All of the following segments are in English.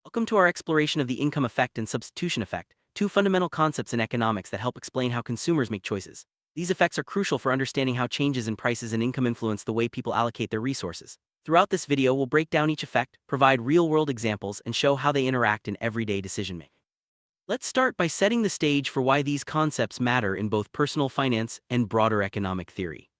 Welcome to our exploration of the income effect and substitution effect, two fundamental concepts in economics that help explain how consumers make choices. These effects are crucial for understanding how changes in prices and income influence the way people allocate their resources. Throughout this video, we'll break down each effect, provide real-world examples, and show how they interact in everyday decision-making. Let's start by setting the stage for why these concepts matter in both personal finance and broader economic theory.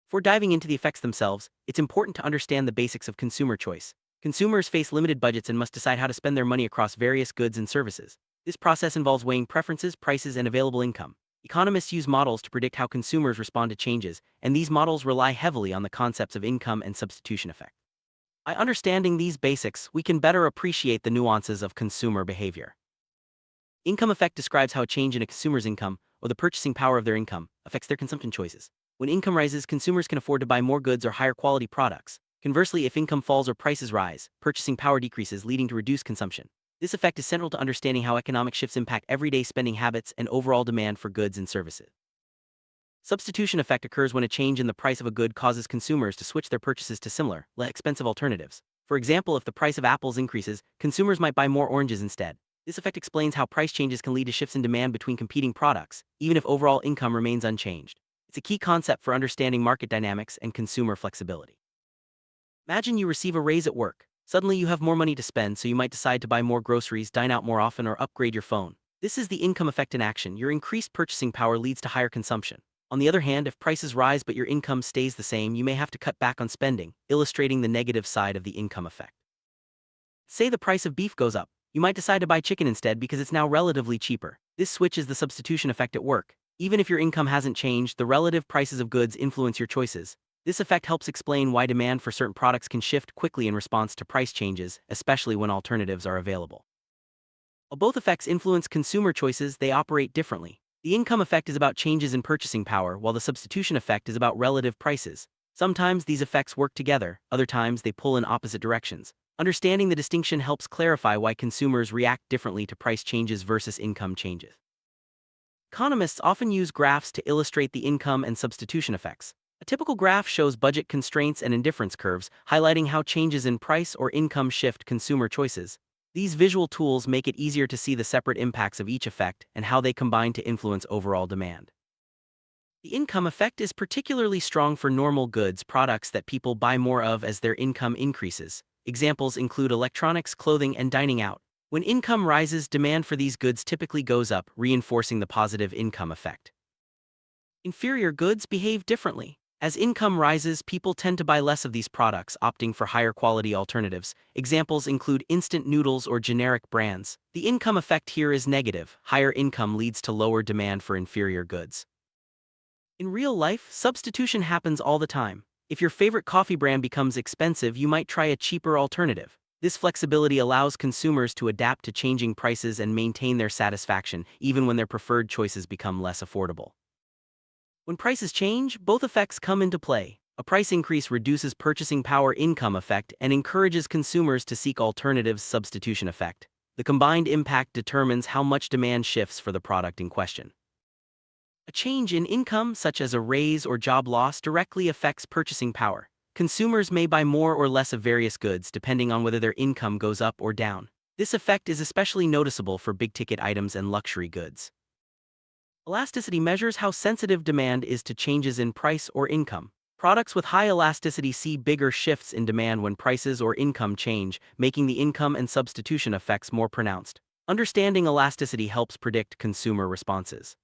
Before diving into the effects themselves, it's important to understand the basics of consumer choice. Consumers face limited budgets and must decide how to spend their money across various goods and services. This process involves weighing preferences, prices, and available income. Economists use models to predict how consumers respond to changes, and these models rely heavily on the concepts of income and substitution effect. By understanding these basics, we can better appreciate the nuances of consumer behavior. Income effect describes how a change in a consumer's income, or the purchasing power of their income, affects their consumption choices. When income rises, consumers can afford to buy more goods or higher quality products. Conversely, if income falls or prices rise, purchasing power decreases, leading to reduced consumption. This effect is central to understanding how economic shifts impact everyday spending habits and overall demand for goods and services. Substitution effect occurs when a change in the price of a good causes consumers to switch their purchases to similar, less expensive alternatives. For example, if the price of apples increases, consumers might buy more oranges instead. This effect explains how price changes can lead to shifts in demand between competing products, even if overall income remains unchanged. It's a key concept for understanding market dynamics and consumer flexibility. Imagine you receive a raise at work. Suddenly you have more money to spend, so you might decide to buy more groceries, dine out more often, or upgrade your phone. This is the income effect in action. Your increased purchasing power leads to higher consumption. On the other hand, if prices rise but your income stays the same, you may have to cut back on spending, illustrating the negative side of the income effect. Say the price of beef goes up. You might decide to buy chicken instead because it's now relatively cheaper. This switch is the substitution effect at work. Even if your income hasn't changed, the relative prices of goods influence your choices. This effect helps explain why demand for certain products can shift quickly in response to price changes, especially when alternatives are available. While both effects influence consumer choices, they operate differently. The income effect is about changes in purchasing power, while the substitution effect is about relative prices. Sometimes these effects work together, other times they pull in opposite directions. Understanding the distinction helps clarify why consumers react differently to price changes versus income changes. Economists often use graphs to illustrate the income and substitution effects. A typical graph shows budget constraints and indifference curves, highlighting how changes in price or income shift consumer choices. These visual tools make it easier to see the separate impacts of each effect and how they combine to influence overall demand. The income effect is particularly strong for normal goods, products that people buy more of as their income increases. Examples include electronics, clothing, and dining out. When income rises, demand for these goods typically goes up, reinforcing the positive income effect. Inferior goods behave differently. As income rises, people tend to buy less of these products, opting for higher quality alternatives. Examples include instant noodles or generic brands. The income effect here is negative. Higher income leads to lower demand for inferior goods. In real life, substitution happens all the time. If your favorite coffee brand becomes expensive, you might try a cheaper alternative. This flexibility allows consumers to adapt to changing prices and maintain their satisfaction, even when their preferred choices become less affordable. When prices change, both effects come into play. A price increase reduces purchasing power, income effect, and encourages consumers to seek alternatives, substitution effect. The combined impact determines how much demand shifts for the product in question. A change in income, such as a raise or job loss, directly affects purchasing power. Consumers may buy more or less of various goods depending on whether their income goes up or down. This effect is especially noticeable for big-ticket items and luxury goods. Elasticity measures how sensitive demand is to changes in price or income. Products with high elasticity see bigger shifts in demand when prices or income change, making the income and substitution effects more pronounced. Understanding elasticity helps predict consumer responses.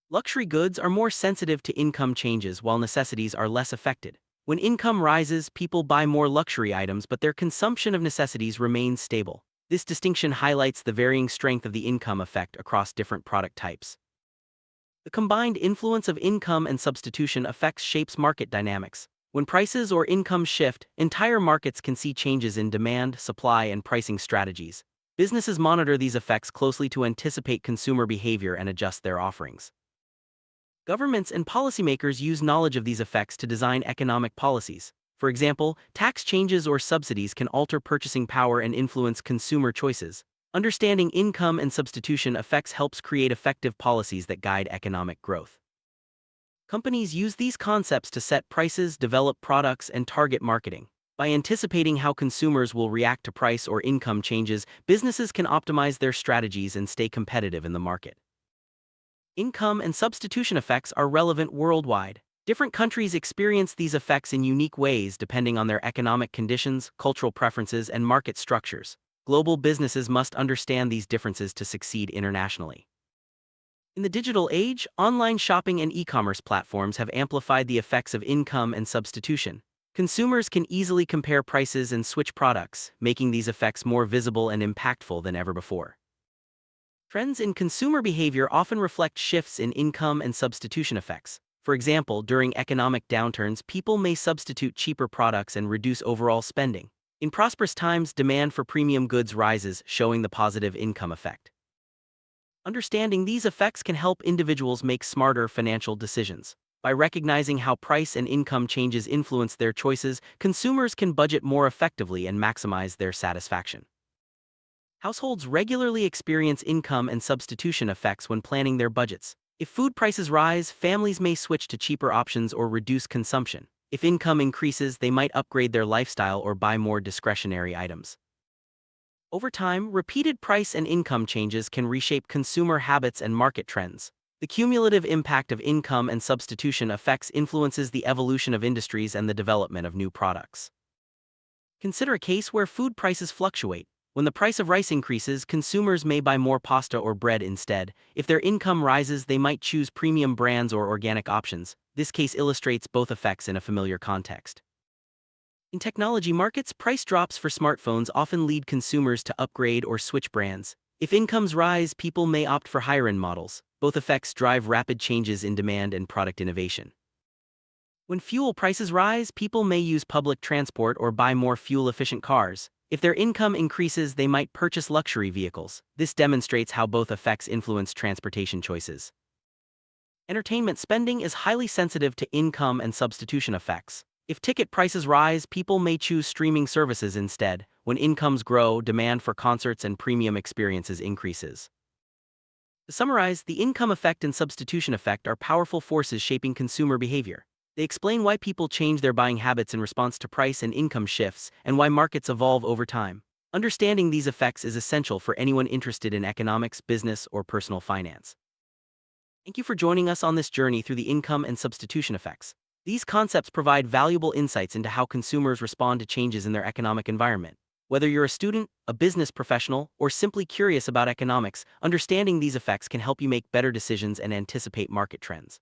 Luxury goods are more sensitive to income changes, while necessities are less affected. When income rises, people buy more luxury items, but their consumption of necessities remains stable. This distinction highlights the varying strength of the income effect across different product types. The combined influence of income and substitution effects shapes market dynamics. When prices or income shift, entire markets can see changes in demand, supply, and pricing strategies. Businesses monitor these effects closely to anticipate consumer behavior and adjust their offerings. Governments and policymakers use knowledge of these effects to design economic policies. For example, tax changes or subsidies can alter purchasing power and influence consumer choices. Understanding income and substitution effects helps create effective policies that guide economic growth. Companies use these concepts to set prices, develop products, and target marketing. By anticipating how consumers will react to price or income changes, businesses can optimize their strategies and stay competitive in the market. Income and substitution effects are relevant worldwide. Different countries experience these effects in unique ways depending on their economic conditions, cultural preferences, and market structures. Global businesses must understand these differences to succeed internationally. In the digital age, online shopping and e-commerce platforms have amplified the effects of income and substitution. Consumers can easily compare prices and switch products, making these effects more visible and impactful than ever before. Trends in consumer behavior often reflect shifts in income and substitution effects. For example, during economic downturns, people may substitute cheaper products and reduce overall spending. In prosperous times, demand for premium goods rises, showing the positive income effect. Understanding these effects can help individuals make smarter financial decisions. By recognizing how price and income changes influence their choices, consumers can budget more effectively and maximize their satisfaction. Households regularly experience income and substitution effects when planning their budgets. If food prices rise, families may switch to cheaper options or reduce consumption. If income increases, they might upgrade their lifestyle or buy more discretionary items. Over time, repeated price and income changes can reshape consumer habits and market trends. The cumulative impact of income and substitution effects influences the evolution of industries and the development of new products. Consider a case where food prices fluctuate. When the price of rice increases, consumers may buy more pasta or bread instead. If their income rises, they might choose premium brands or organic options. This case illustrates both effects in a familiar context. In technology markets, price drops for smartphones often lead consumers to upgrade or switch brands. If incomes rise, people may opt for higher-end models. Both effects drive rapid changes in demand and product innovation. When fuel prices rise, people may use public transport or buy more fuel-efficient cars. If their income increases, they might purchase luxury vehicles. This demonstrates how both effects influence transportation choices. Entertainment spending is highly sensitive to income and substitution effects. If ticket prices rise, people may choose streaming services instead. When incomes grow, demand for concerts and premium experiences increases. To summarize, the income effect and substitution effect are powerful forces shaping consumer behavior. They explain why people change their buying habits in response to price and income shifts, and why markets evolve over time. Understanding these effects is essential for anyone interested in economics, business, or personal finance. Thank you for joining us on this journey through the income and substitution effects. These concepts provide valuable insights into how consumers respond to changes in their economic environment. Whether you're a student, a business professional, or simply curious about economics, understanding these effects can help you make better decisions and anticipate market trends.